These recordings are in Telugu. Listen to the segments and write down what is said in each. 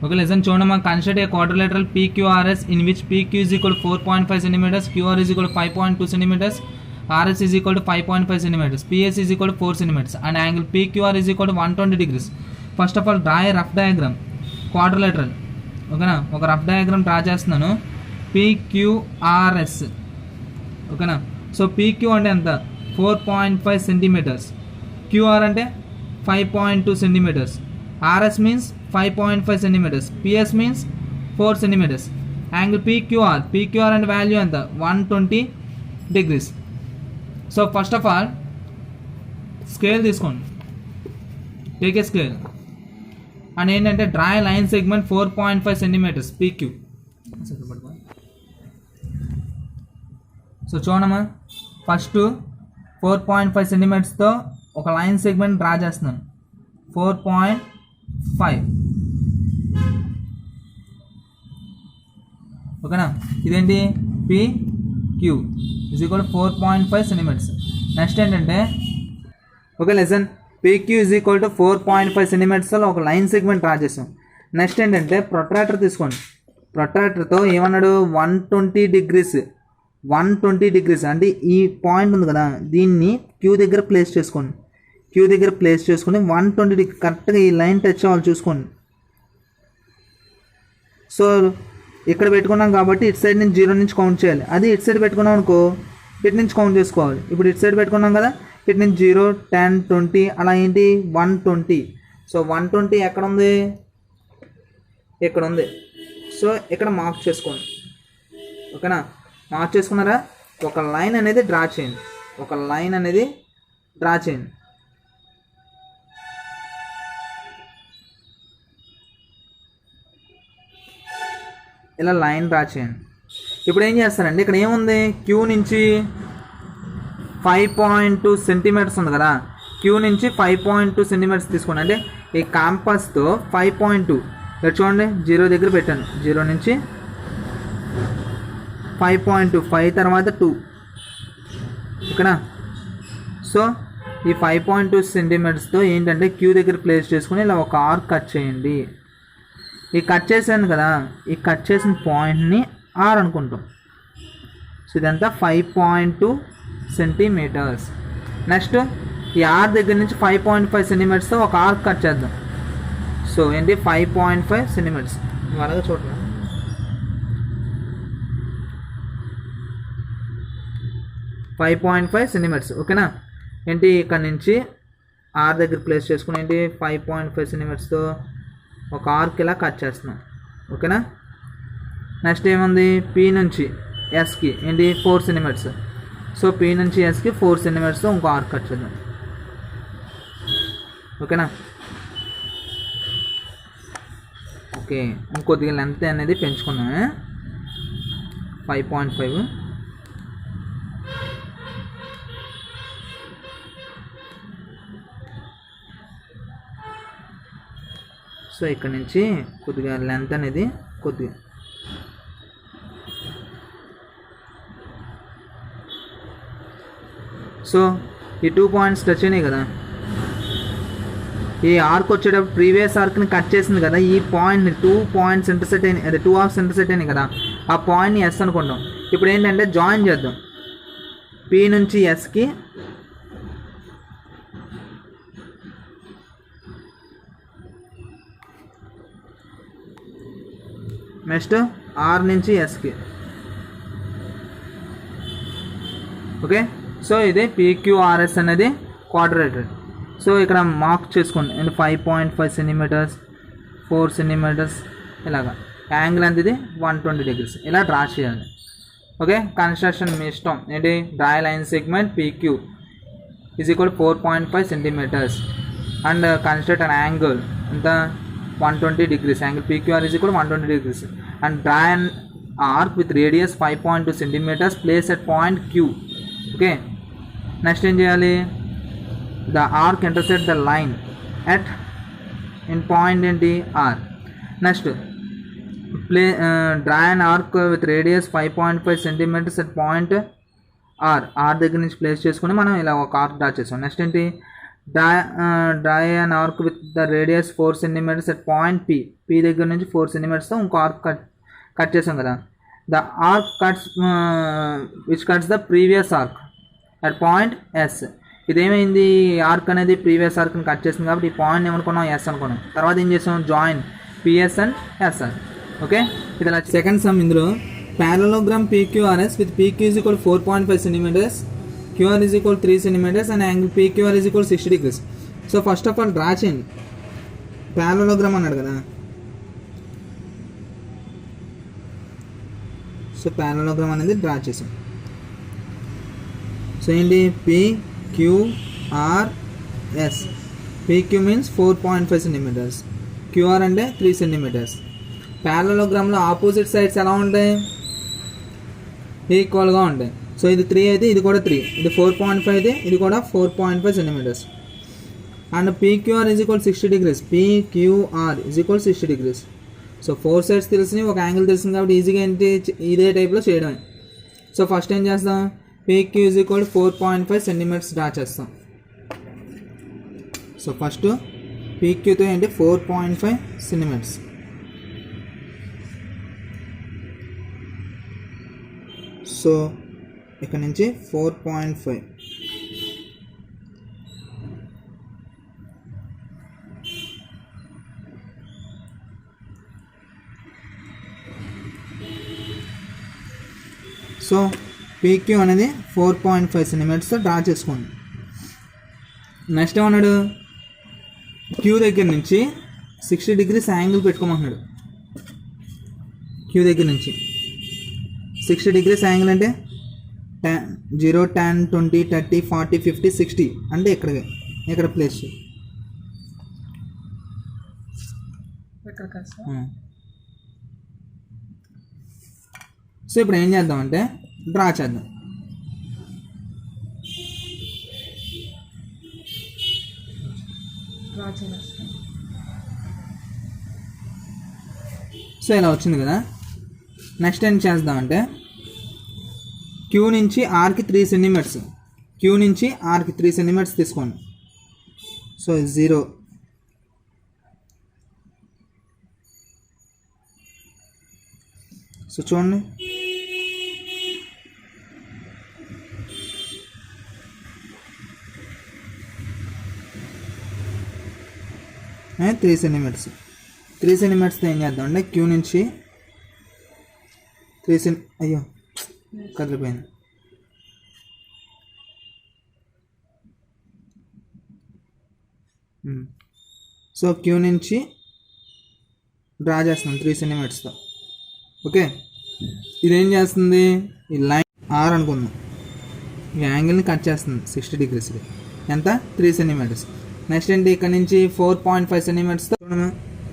Okay, listen, చూడమ్మా, consider a quadrilateral PQRS in which PQ is equal to 4.5 cm, QR is equal to 5.2 cm, RS is equal to 5.5 cm, PS is equal to 4 cm, and angle PQR is equal to 120 degrees. First of all, draw a rough diagram, quadrilateral. ఓకేనా, ఒక రఫ్ డయాగ్రామ్ డ్రా చేస్తున్నాను, PQRS. ఓకేనా, సో PQ అంటే ఎంత, 4.5 సెంటీమీటర్స్, QR అంటే 5.2 centimetres, RS means 5.5 centimetres, PS means 4 centimetres. Angle PQR అంటే వాల్యూ ఎంత, 120 degrees. So first of all scale తీసుకోండి, టేక్ ఏ స్కేల్ అండ్ ఏంటంటే draw line segment 4.5 centimetres PQ. So చూడమ్మా, ఫస్ట్ 4.5 సెంటీమీటర్స్తో ఒక లైన్ సెగ్మెంట్ డ్రా చేస్తున్నాను, 4.5. ఓకేనా, ఇదేంటి PQ is equal to 4.5 centimetres. Next ఏంటంటే, okay lesson, PQ is equal to 4.5 సెంటీమీటర్స్లో ఒక లైన్ సెగ్మెంట్ డ్రా చేసాం. నెక్స్ట్ ఏంటంటే ప్రొట్రాక్టర్ తీసుకోండి, ప్రొట్రాక్టర్తో ఏమన్నాడు, 120 డిగ్రీస్ అంటే ఈ పాయింట్ ఉంది కదా, దీన్ని Q దగ్గర ప్లేస్ చేసుకోండి. Q దగ్గర ప్లేస్ చేసుకుని 120 డిగ్రీ కరెక్ట్గా ఈ లైన్ టచ్ అవ్వాలి చూసుకోండి. సో ఇక్కడ పెట్టుకున్నాం కాబట్టి ఇటు సైడ్ నుంచి 0 నుంచి కౌంట్ చేయాలి. అది ఇటు సైడ్ పెట్టుకున్నాం అనుకో, ఇటు నుంచి కౌంట్ చేసుకోవాలి. ఇప్పుడు ఇటు సైడ్ పెట్టుకున్నాం కదా, ఇటు నుంచి 0, 10, 20 అలా ఏంటి 120. సో 120 ఎక్కడ ఉంది, ఇక్కడ ఉంది. సో ఇక్కడ మార్క్ చేసుకోండి. ఓకేనా, మార్క్ చేసుకున్నారా, ఒక లైన్ అనేది డ్రా చేయండి, ఇలా లైన్ డ్రా చేయండి. ఇప్పుడు ఏం చేస్తారండి, ఇక్కడ ఏముంది, Q నుంచి 5.2 సెంటీమీటర్స్ ఉంది కదా, Q నుంచి 5.2 సెంటీమీటర్స్ తీసుకోండి. అంటే ఈ కాంపస్తో 5.2 ఇక్కడ చూడండి, 0 దగ్గర పెట్టాను, 0 నుంచి 5.2, 5 తర్వాత 2. ఓకేనా, సో ఈ 5.2 సెంటీమీటర్స్తో ఏంటంటే Q దగ్గర ప్లేస్ చేసుకుని ఇలా ఒక ఆర్క్ కట్ చేయండి. ఈ కట్ చేశాను కదా, ఈ కట్ చేసిన పాయింట్ని R అనుకుంటాం. సో ఇదంతా 5.2 సెంటీమీటర్స్. నెక్స్ట్ ఈ R దగ్గర నుంచి 5.5 సెంటీమీటర్స్తో ఒక ఆర్క్ కట్ చేద్దాం. సో ఏంటి 5.5 సెంటీమీటర్స్, అలాగే చూడండి, 5.5 సెంటీమీటర్స్. ఓకేనా, ఏంటి ఇక్కడ నుంచి R దగ్గర ప్లేస్ చేసుకుని ఏంటి 5.5 సెంటీమీటర్స్తో ఒక ఆర్క్ ఇలా కట్ చేస్తున్నాం. ఓకేనా, నెక్స్ట్ ఏముంది, P నుంచి Sకి ఏంటి 4 సెంటీమీటర్స్. సో P నుంచి Sకి 4 సెంటీమీటర్స్తో ఇంకో ఆర్క్ కట్ చేద్దాం. ఓకేనా, ఓకే, ఇంకొద్దిగా లెంత్ అనేది పెంచుకున్నామే, 5.5. సో ఇక్కడ నుంచి కొద్దిగా లెంత్ అనేది కొద్దిగా, సో ఈ 2 పాయింట్స్ టచ్ అయినాయి కదా, ఈ ఆర్క్ వచ్చేటప్పుడు ప్రీవియస్ ఆర్క్ని కట్ చేసింది కదా, ఈ పాయింట్ని 2 పాయింట్స్ ఇంటర్సెక్ట్ అయినాయి, అదే 2 ఆర్క్స్ ఇంటర్సెక్ట్ అయినాయి కదా, ఆ పాయింట్ని S అనుకుంటాం. ఇప్పుడు ఏంటంటే జాయిన్ చేద్దాం, P నుంచి Sకి నెక్స్ట్ R నుంచి Sకి. ఓకే, సో ఇది PQRS అనేది క్వాడ్రిలేటరల్. సో ఇక్కడ మార్క్ చేసుకోండి, 5.5 సెంటీమీటర్స్, 4 సెంటీమీటర్స్, ఇలాగా యాంగిల్ అనేది 120 డిగ్రీస్ ఇలా డ్రా చేయాలి. ఓకే, కన్స్ట్రక్షన్ మీ ఇష్టం, ఏంటి draw line segment PQ is equal 4.5 centimetres and construct an angle ఎంత 120 degrees. Angle PQR is equal to 120 degrees. And draw an arc with radius 5.2 centimeters. Place at point Q. Okay. Next ఏం చేయాలి, the arc intersect the line at in point ఏంటి R. Next draw an arc with radius 5.5 centimeters at point R దగ్గర నుంచి ప్లేస్ చేసుకుని మనం ఇలా ఒక ఆర్క్ డ్రా చేసాం. నెక్స్ట్ ఏంటి, draw an arc with the radius 4 centimetres at point P దగ్గర నుంచి 4 సెంటీమీటర్స్తో ఇంకో ఆర్క్ కట్ చేసాం కదా. The arc cuts which cuts the previous arc at point S. ఇదేమైంది, ఆర్క్ అనేది ప్రీవియస్ ఆర్క్ని కట్ చేసింది కాబట్టి ఈ పాయింట్ ఏమనుకున్నాం, ఎస్ అనుకున్నాం. తర్వాత ఏం చేసాం, join PS and SR. Okay, ఇది ఇలా. సెకండ్ సమ్ ఇందులో parallelogram PQRS with PQ is equal to 4.5 centimeters, QR is equal to 3 centimeters and angle PQR is equal to 60 degrees. So first of all draw చేయండి. ప్యారలోగ్రామ్ అన్నాడు కదా, సో ప్యారలోగ్రామ్ అనేది డ్రా చేసాం. సో ఏంటి, PQRS. PQ means 4.5 centimetres, QR అంటే 3 సెంటీమీటర్స్. ప్యారలోగ్రామ్లో ఆపోజిట్ సైడ్స్ ఎలా ఉంటాయి, ఈక్వల్గా ఉంటాయి. సో ఇది 3 అయితే ఇది కూడా 3, ఇది 4.5 అయితే ఇది కూడా 4.5 centimetres. And PQR is equal 60 degrees. PQR is equal 60 degrees. So 4 sides తెలిసి ఒక యాంగిల్ తెలిసింది కాబట్టి ఈజీగా ఏంటి ఇదే టైప్లో చేయడమే. సో ఫస్ట్ ఏం చేస్తాం, PQ is equal 4.5 centimetres draw చేస్తాం. సో ఫస్ట్ PQతో ఏంటి 4.5 సెంటీమీటర్స్. సో ఇక్కడ నుంచి 4.5. సో PQ అనేది 4.5 సెంటీమీటర్స్తో డ్రా చేసుకోండి. నెక్స్ట్ ఏమన్నాడు, Q దగ్గర నుంచి 60 డిగ్రీస్ యాంగిల్ పెట్టుకోమంటున్నాడు. Q దగ్గర నుంచి 60 డిగ్రీస్ యాంగిల్ అంటే 0, 10, 20, 30, 40, 50, 60 అంటే ఇక్కడ ప్లేస్. సో ఇప్పుడు ఏం చేద్దామంటే డ్రా చేద్దాం. సో ఇలా వచ్చింది కదా. నెక్స్ట్ ఏం చేద్దామంటే Q నుంచి Rకి 3 సెంటీమీటర్స్, Q నుంచి Rకి 3 సెంటీమీటర్స్ తీసుకోండి. సో 0. సో చూడండి, త్రీ సెంటీమీటర్స్. 3 సెంటీమీటర్స్తో ఏం చేద్దాం అంటే Q నుంచి 3 అయ్యో కదిలిపోయింది. సో Q నుంచి డ్రా చేస్తున్నాం 3 సెంటీమీటర్స్తో. ఓకే, ఇదేం చేస్తుంది, ఈ లైన్ R అనుకుందాం, ఈ యాంగిల్ని కట్ చేస్తుంది 60 డిగ్రీస్. ఎంత, 3 సెంటీమీటర్స్. నెక్స్ట్ ఏంటి, ఇక్కడ నుంచి 4.5 సెంటీమీటర్స్తో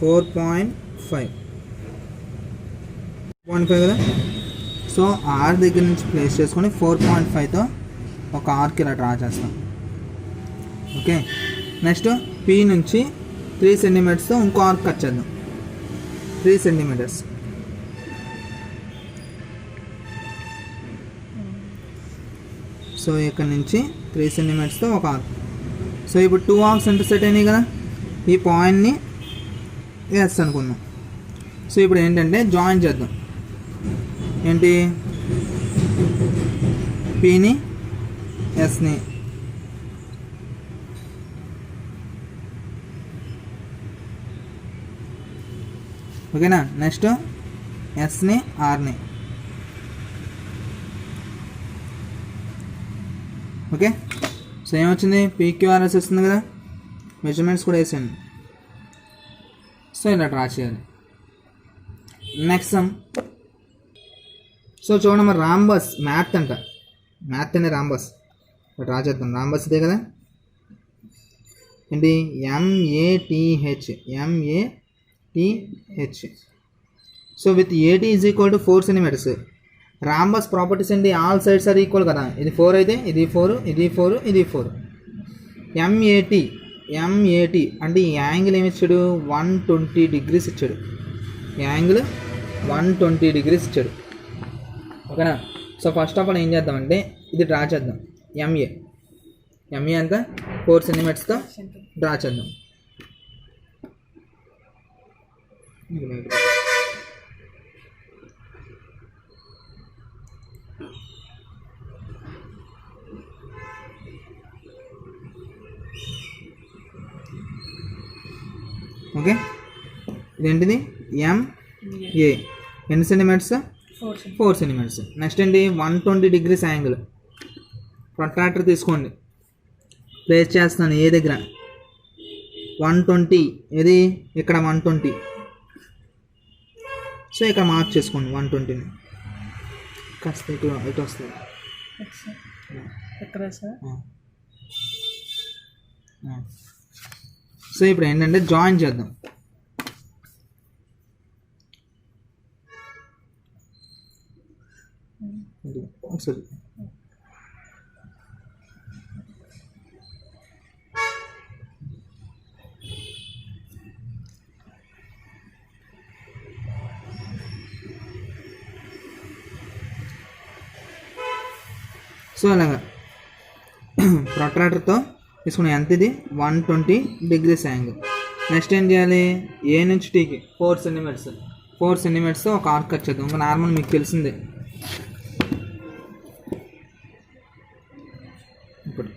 4.5 కదా. సో R దగ్గర నుంచి ప్లేస్ చేసుకొని 4.5తో ఒక ఆర్క్ ఇలా డ్రా చేస్తాం. ఓకే, నెక్స్ట్ P నుంచి 3 సెంటీమీటర్స్తో ఇంకో ఆర్క్ కట్ చేద్దాం, 3 సెంటీమీటర్స్. సో ఇక్కడ నుంచి 3 సెంటీమీటర్స్తో ఒక ఆర్క్. సో ఇప్పుడు 2 ఆర్క్స్ ఇంటర్సెక్ట్ అయినాయి కదా, ఈ పాయింట్ని ఎస్ అనుకుందాం. సో ఇప్పుడు ఏంటంటే జాయిన్ చేద్దాం. ఏంటి, Pని ఎస్ని. ఓకేనా, నెక్స్ట్ ఎస్ని ఆర్ని. ఓకే, సో ఏమొచ్చింది, PQRS వస్తుంది కదా, మెజర్మెంట్స్ కూడా వేసాను. సో ఇలా డ్రా చేయాలి. Next some. సో చూడండి, మరి రాంబస్ మ్యాథ్ అంట, మ్యాథ్ అనే రాంబస్ డ్రా చేద్దాం. రాంబస్ ఇదే కదా, ఏంటి MATH. So with AT is equal to 4 centimetres. Rhombus properties ఏంటి, ఆల్ సైడ్స్ ఆర్ ఈక్వల్ కదా, ఇది 4 అయితే ఇది 4, ఇది 4, ఇది 4. MAT అంటే ఈ యాంగిల్ ఏమి ఇచ్చాడు, 120 డిగ్రీస్ ఇచ్చాడు. ఈ యాంగిల్ 120 డిగ్రీస్ ఇచ్చాడు. ఓకేనా. సో ఫస్ట్ ఆఫ్ ఆల్ ఏం చేద్దామంటే ఇది డ్రా చేద్దాం. ఎంఏ అంతా 4 సెంటీమీటర్స్తో డ్రా చేద్దాం. ఓకే, ఇదేంటిది ఎంఏ ఎన్ని సెంటీమీటర్స్? 4 సెంటీమీటర్స్. నెక్స్ట్ ఏంటి 120 degrees యాంగిల్. ప్రొట్రాక్టర్ తీసుకోండి, ప్లేస్ చేస్తున్నాను ఏ దగ్గర 120, ఇది ఇక్కడ 120. సో ఇక్కడ మార్క్ చేసుకోండి 120ని. కాస్త ఇటు వస్తుంది. సో ఇప్పుడు ఏంటంటే జాయిన్ చేద్దాం. ఒకసారి సో అలాగా ప్రొట్రాక్టర్తో తీసుకున్నాం. ఎంత ఇది 120 degrees యాంగిల్. నెక్స్ట్ ఏం చేయాలి, ఏ నుంచి టీకి 4 సెంటీమీటర్స్. 4 సెంటీమీటర్స్తో ఒక ఆర్క్ కట్ చేద్దాం. ఇంకా నార్మల్ మీకు తెలిసిందే. ఇప్పుడు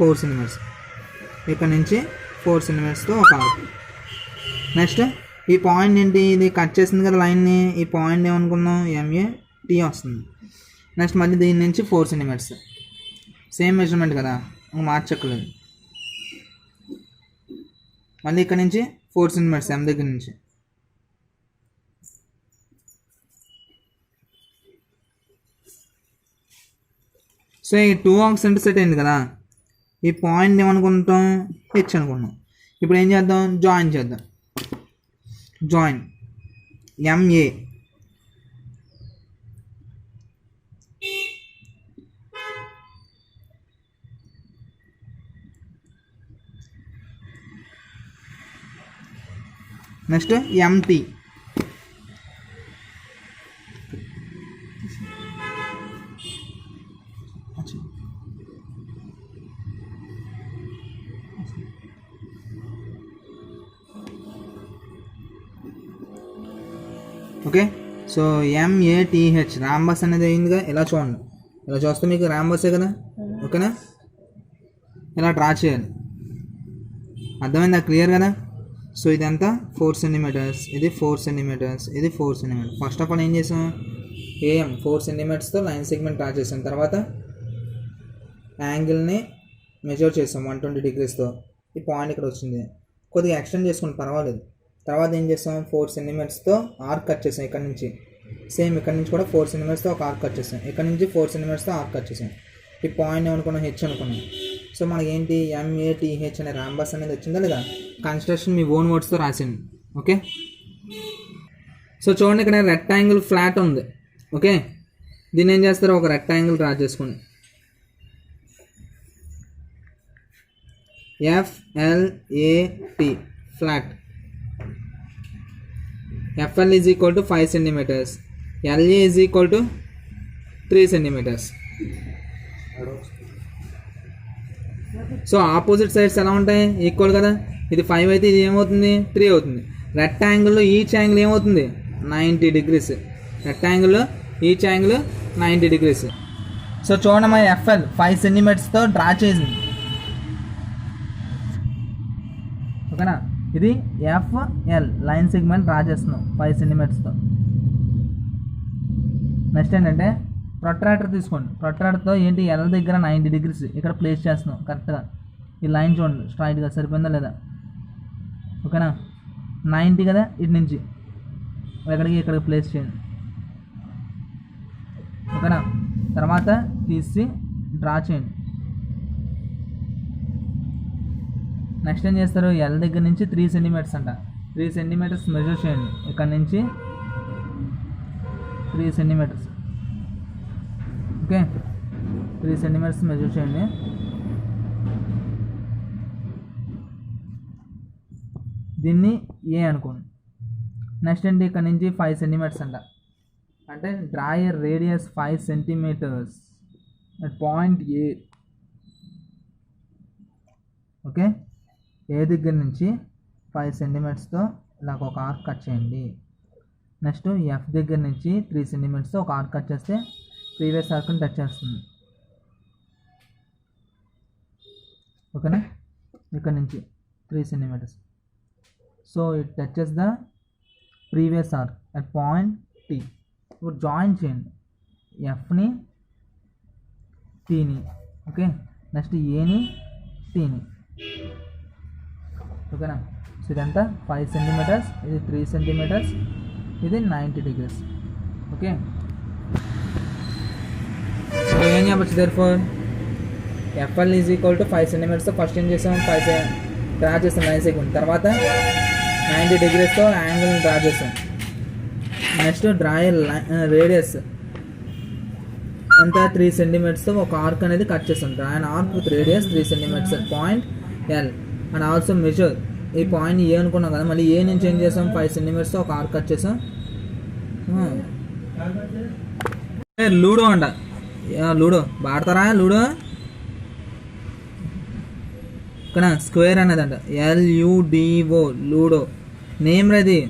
4 సెంటీమీటర్స్, ఇక్కడ నుంచి 4 సెంటీమీటర్స్తో ఒక ఆర్క్. నెక్స్ట్ ఈ పాయింట్ ఏంటి, ఇది కట్ చేసింది కదా లైన్ని, ఈ పాయింట్ ఏమనుకున్నాం ఎంఏ వస్తుంది. నెక్స్ట్ మళ్ళీ దీని నుంచి 4 సెంటీమీటర్స్, సేమ్ మెజర్మెంట్ కదా, మార్చక్కలేదు. మళ్ళీ ఇక్కడ నుంచి 4 సెంటీమీటర్స్ ఎం దగ్గర నుంచి. సో ఈ 2 ఆర్క్స్ ఇంటర్సెక్ట్ అయింది కదా, ఈ పాయింట్ ఏమనుకుంటాం హెచ్ అనుకున్నాం. ఇప్పుడు ఏం చేద్దాం, జాయిన్ చేద్దాం. Join MA next empty okay. So MATH rhombus అనేది అయిందిగా. ఇలా చూడండి, ఇలా చూస్తే మీకు రాంబసే కదా. ఓకేనా, ఇలా డ్రా చేయాలి. అర్థమైందా, క్లియర్ కదా. సో ఇదంతా 4 సెంటీమీటర్స్, ఇది 4 సెంటీమీటర్స్, ఇది 4 సెంటీమీటర్స్. ఫస్ట్ ఆఫ్ ఆల్ ఏం చేసాం, ఏఎం 4 సెంటీమీటర్స్తో లైన్ సెగ్మెంట్ డ్రా చేసాం. తర్వాత యాంగిల్ని మెజర్ చేసాం 120 degreesతో. ఈ పాయింట్ ఇక్కడ వచ్చింది, కొద్దిగా ఎక్స్టెండ్ చేసుకోండి పర్వాలేదు. తర్వాత ఏం చేస్తాం, 4 సెంటీమీటర్స్తో ఆర్క్ కట్ చేసాం. ఇక్కడ నుంచి సేమ్ ఇక్కడ నుంచి కూడా 4 సెంటీమీటర్స్తో ఒక ఆర్క్ కట్ చేసాం. ఇక్కడ నుంచి 4 సెంటీమీటర్స్తో ఆర్క్ కట్ చేసాం. ఈ పాయింట్ ఏమనుకున్నాం, హెచ్ అనుకున్నాం. సో మనకి ఏంటి ఎంఏటిహెచ్ అనే రాంబస్ అనేది వచ్చిందా లేదా. కన్స్ట్రక్షన్ మీ ఓన్ వర్డ్స్తో రాసింది. ఓకే, సో చూడండి ఇక్కడ రెక్టాంగిల్ ఫ్లాట్ ఉంది. ఓకే, దీన్ని ఏం చేస్తారు, ఒక రెక్టాంగిల్ డ్రా చేసుకోండి. FLAT flat. FL is equal to 5 centimeters. LA is equal to 3 centimeters. So opposite sides ఎలా ఉంటాయి, ఈక్వల్ కదా. ఇది 5 అయితే ఇది ఏమవుతుంది, 3 అవుతుంది. రెక్టాంగిల్లో ఈచ్ యాంగిల్ ఏమవుతుంది, 90 degrees. రెక్టాంగిల్లో ఈచ్ యాంగిల్ 90 degrees. సో చూడండి మన FL 5 సెంటీమీటర్స్తో డ్రా చేసింది. ఓకేనా, ఇది FL లైన్ సెగ్మెంట్ డ్రా చేస్తున్నాం 5 సెంటీమీటర్స్తో. నెక్స్ట్ ఏంటంటే ప్రొట్రాక్టర్ తీసుకోండి. ప్రొట్రాక్టర్తో ఏంటి ఎల్ దగ్గర 90 degrees ఇక్కడ ప్లేస్ చేస్తున్నాం కరెక్ట్గా. ఈ లైన్ చూడండి స్ట్రైట్గా సరిపోయిందా లేదా. ఓకేనా, 90 కదా, ఇటు నుంచి ఎక్కడికి ఇక్కడికి ప్లేస్ చేయండి. ఓకేనా, తర్వాత తీసి డ్రా చేయండి. నెక్స్ట్ ఏం చేస్తారు, ఎల్ దగ్గర నుంచి 3 సెంటీమీటర్స్ అంట. 3 సెంటీమీటర్స్ మెజర్ చేయండి. ఇక్కడ నుంచి 3 సెంటీమీటర్స్. ఓకే, 3 సెంటీమీటర్స్ మెజర్ చేయండి. దీన్ని ఏ అనుకోండి. నెక్స్ట్ ఏంటి, ఇక్కడ నుంచి 5 సెంటీమీటర్స్ అంట. అంటే draw a radius 5 centimetres. At point A. Okay, A దగ్గర నుంచి 5 సెంటీమీటర్స్తో ఇలాగ ఒక ఆర్క్ కట్ చేయండి. నెక్స్ట్ ఎఫ్ దగ్గర నుంచి 3 సెంటీమీటర్స్తో ఒక ఆర్క్ కట్ చేస్తే ప్రీవియస్ ఆర్క్ని టచ్ చేస్తుంది. ఓకేనా, ఇక్కడ నుంచి 3 సెంటీమీటర్స్. So it touches the previous arc at point T. ఇప్పుడు జాయిన్ చేయండి ఎఫ్ని టీని. ఓకే, నెక్స్ట్ ఏని టీని. ఓకేనా, సో ఇదంతా 5 సెంటీమీటర్స్, ఇది 3 సెంటీమీటర్స్, ఇది 90 డిగ్రీస్. ఓకే, సో ఏం చెప్పచ్చు therefore FL is equal to 5 సెంటీమీటర్స్తో ఫస్ట్ ఏం చేసాం, 5 డ్రా చేస్తాం 9 సెకండ్. తర్వాత 90 డిగ్రీస్తో యాంగిల్ని డ్రా చేస్తాం. నెక్స్ట్ డ్రా రేడియస్ అంతా 3 సెంటీమీటర్స్తో ఒక ఆర్క్ అనేది కట్ చేస్తాం. Draw and arc with radius 3 centimetres at point L. And also measure ఈ పాయింట్ ఏ అనుకున్నాం కదా, మళ్ళీ ఏ నుంచి ఏం చేసాం, 5 సెంటీమీటర్స్తో ఒక ఆర్క్ కట్ చేసాం. లూడో అంట, లూడో ఆడతారా? లూడో ఇక్కడ స్క్వేర్ అనేది అంట, LUDO లూడో నేమ్ రది.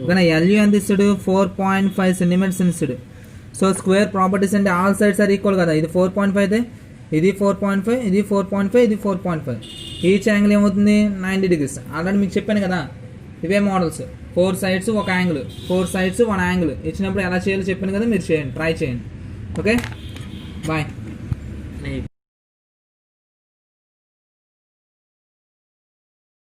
ఓకేనా, LU ఎంత ఇస్తాడు, 4.5 సెంటీమీటర్స్ ఇస్తాడు. సో స్క్వేర్ ప్రాపర్టీస్ అంటే ఆల్ సైడ్స్ ఆర్ ఈక్వల్ కదా. ఇది 4.5 అయితే ఇది 4.5, ఇది 4.5, ఇది 4.5. ఈచ్ యాంగిల్ ఏమవుతుంది, 90 డిగ్రీస్. ఆల్రెడీ మీకు చెప్పాను కదా, ఇవే మోడల్స్. 4 సైడ్స్ ఒక యాంగిల్, 4 సైడ్స్ 1 యాంగిల్ ఇచ్చినప్పుడు ఎలా చేయాలో చెప్పాను కదా, మీరు చేయండి, ట్రై చేయండి. Okay, bye.